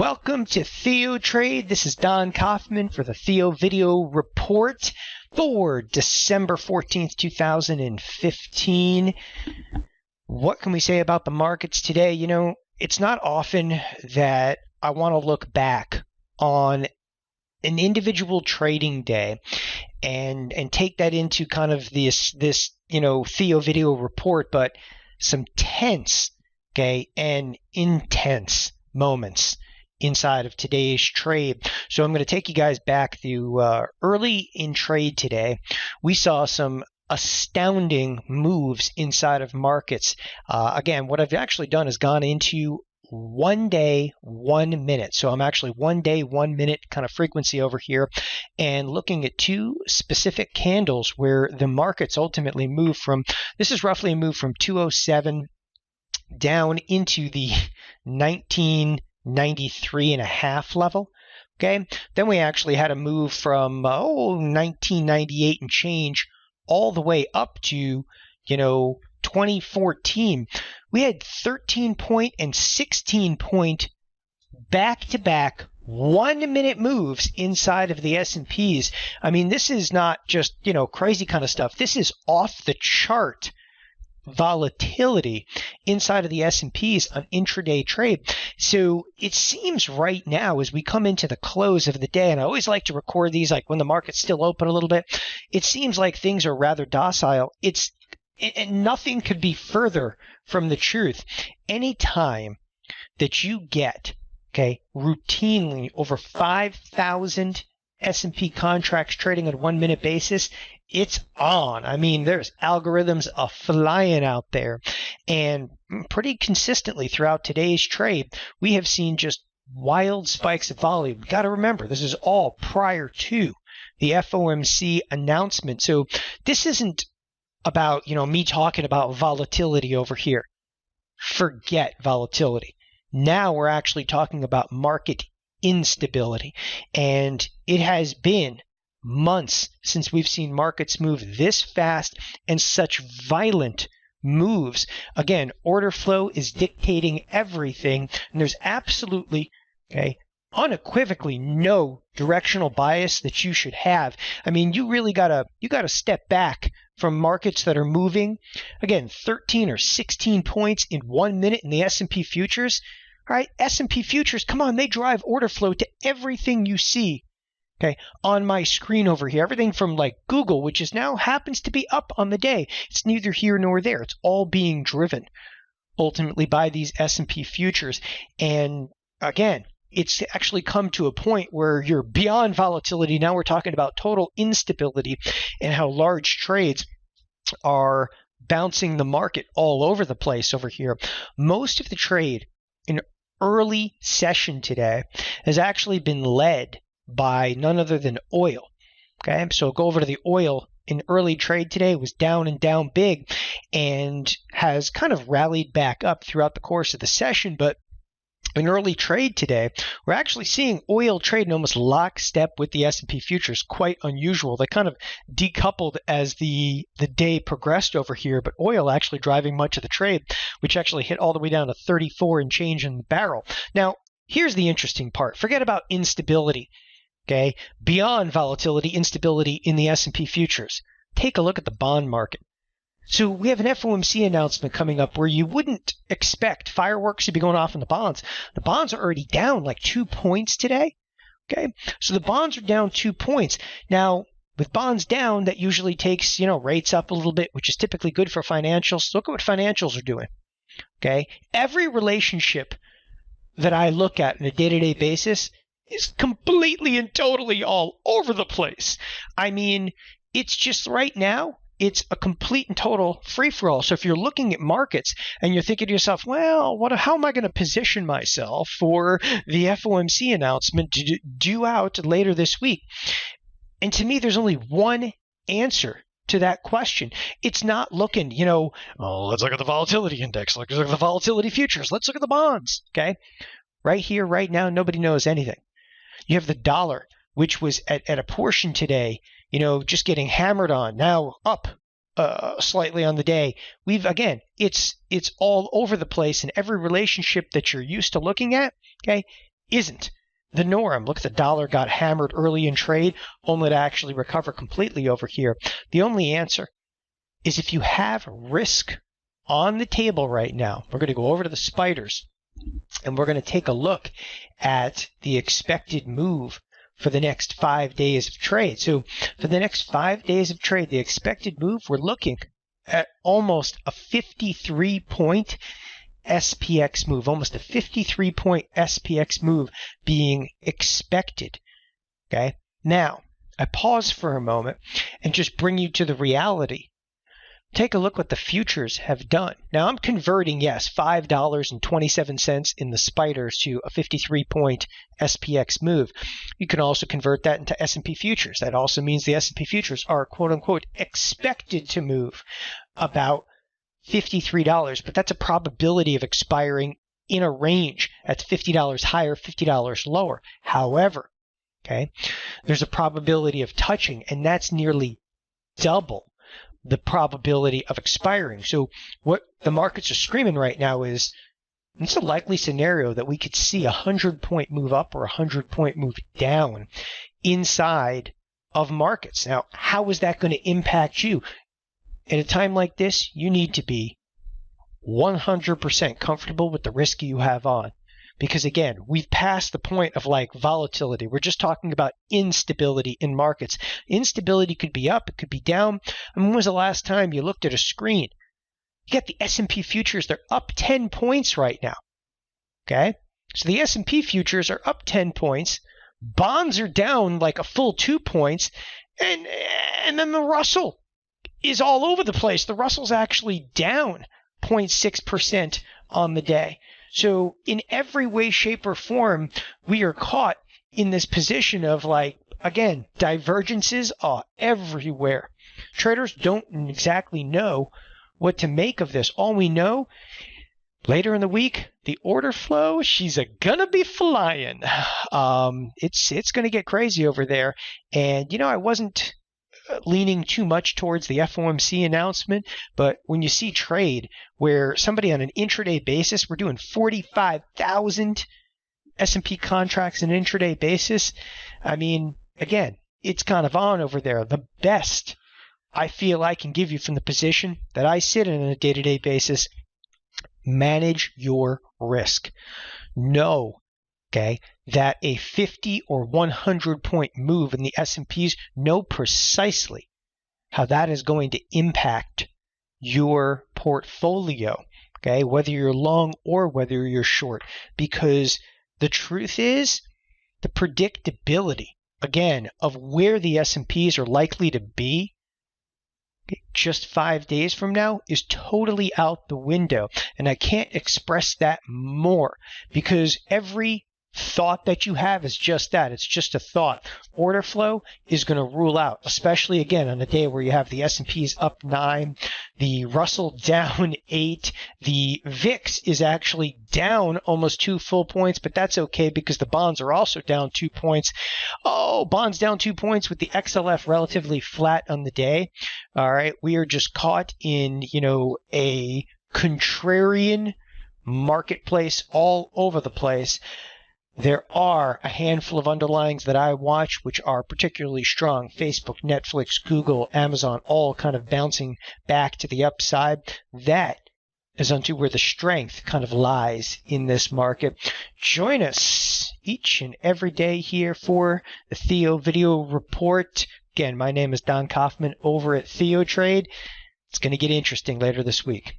Welcome to TheoTrade. This is Don Kaufman for the TheoVideo report for December 14th, 2015. What can we say about the markets today? You know, it's not often that I want to look back on an individual trading day and take that into kind of this TheoVideo report, but some tense, and intense moments inside of today's trade. So I'm going to take you guys back to early in trade today. We saw some astounding moves inside of markets. Again, what I've actually done is gone into 1 day, 1 minute. So I'm actually 1 day, 1 minute kind of frequency over here and looking at two specific candles where the markets ultimately move from, this is roughly a move from 207 down into the 1993.5 level. Okay, then we actually had a move from 1998 and change all the way up to 2014. We had 13-point and 16-point back-to-back 1 minute moves inside of the S&Ps. I mean, this is not just crazy kind of stuff. This is off the chart volatility inside of the S&Ps on intraday trade. So it seems right now as we come into the close of the day, and I always like to record these like when the market's still open a little bit, it seems like things are rather docile. And nothing could be further from the truth. Anytime that you get routinely over 5,000 S&P contracts trading on a 1 minute basis, it's on. I mean, there's algorithms flying out there. And pretty consistently throughout today's trade, we have seen just wild spikes of volume. Got to remember, this is all prior to the FOMC announcement. So this isn't about, me talking about volatility over here. Forget volatility. Now we're actually talking about market instability. And it has been months since we've seen markets move this fast and such violent moves. Again, order flow is dictating everything, and there's absolutely, unequivocally no directional bias that you should have. I mean, you really gotta step back from markets that are moving, again, 13 or 16 points in 1 minute in the S&P futures. All right, S&P futures, come on, they drive order flow to everything you see. On my screen over here, everything from like Google, which is now happens to be up on the day. It's neither here nor there. It's all being driven ultimately by these S&P futures. And again, it's actually come to a point where you're beyond volatility. Now we're talking about total instability and how large trades are bouncing the market all over the place over here. Most of the trade in early session today has actually been led by none other than oil. So go over to the oil in early trade today. Was down and down big and has kind of rallied back up throughout the course of the session. But in early trade today, we're actually seeing oil trade in almost lockstep with the S&P futures. Quite unusual. They kind of decoupled as the day progressed over here, but oil actually driving much of the trade, which actually hit all the way down to 34 and change in the barrel. Now, here's the interesting part. Forget about instability. Beyond volatility, instability in the S&P futures. Take a look at the bond market. So we have an FOMC announcement coming up where you wouldn't expect fireworks to be going off in the bonds. The bonds are already down like 2 points today. So the bonds are down 2 points. Now, with bonds down, that usually takes, rates up a little bit, which is typically good for financials. Look at what financials are doing. Every relationship that I look at on a day-to-day basis is completely and totally all over the place. I mean, it's just right now, it's a complete and total free-for-all. So if you're looking at markets and you're thinking to yourself, well, how am I going to position myself for the FOMC announcement due out later this week? And to me, there's only one answer to that question. It's not looking, let's look at the volatility index. Let's look at the volatility futures. Let's look at the bonds. Right here, right now, nobody knows anything. You have the dollar, which was at a portion today, just getting hammered on, now up slightly on the day. It's all over the place, and every relationship that you're used to looking at, isn't the norm. Look, the dollar got hammered early in trade, only to actually recover completely over here. The only answer is if you have risk on the table right now. We're going to go over to the spiders, and we're going to take a look at the expected move for the next 5 days of trade. So for the next 5 days of trade, the expected move, we're looking at almost a 53-point SPX move, almost a 53-point SPX move being expected. Okay. Now, I pause for a moment and just bring you to the reality. Take a look what the futures have done. Now, I'm converting, yes, $5.27 in the spiders to a 53-point SPX move. You can also convert that into S&P futures. That also means the S&P futures are, quote-unquote, expected to move about $53, but that's a probability of expiring in a range. That's $50 higher, $50 lower. However, okay, there's a probability of touching, and that's nearly double the probability of expiring. So what the markets are screaming right now is it's a likely scenario that we could see a 100-point move up or a 100-point move down inside of markets. Now, how is that going to impact you? At a time like this, you need to be 100% comfortable with the risk you have on. Because again, we've passed the point of like volatility. We're just talking about instability in markets. Instability could be up, it could be down. I mean, when was the last time you looked at a screen? You got the S&P futures, they're up 10 points right now. Okay? So the S&P futures are up 10 points. Bonds are down like a full 2 points. And then the Russell is all over the place. The Russell's actually down 0.6% on the day. So in every way, shape, or form, we are caught in this position of like, again, divergences are everywhere. Traders don't exactly know what to make of this. All we know, later in the week, the order flow, she's gonna be flying. It's gonna get crazy over there. And, I wasn't leaning too much towards the FOMC announcement, but when you see trade where somebody on an intraday basis, we're doing 45,000 S&P contracts on an intraday basis. I mean, again, it's kind of on over there. The best I feel I can give you from the position that I sit in on a day-to-day basis, manage your risk. Know, okay, that a 50 or 100 point move in the S&Ps, know precisely how that is going to impact your portfolio, okay, whether you're long or whether you're short. Because the truth is, the predictability, again, of where the S&Ps are likely to be just 5 days from now is totally out the window. And I can't express that more, because every thought that you have is just that. It's just a thought. Order flow is going to rule out, especially again on a day where you have the S&Ps up 9, the Russell down 8, the VIX is actually down almost 2 full points, but that's okay because the bonds are also down 2 points. Oh, bonds down 2 points with the XLF relatively flat on the day. All right, we are just caught in, a contrarian marketplace all over the place. There are a handful of underlyings that I watch which are particularly strong. Facebook, Netflix, Google, Amazon, all kind of bouncing back to the upside. That is unto where the strength kind of lies in this market. Join us each and every day here for the TheoVideo report. Again, my name is Don Kaufman over at TheoTrade. It's going to get interesting later this week.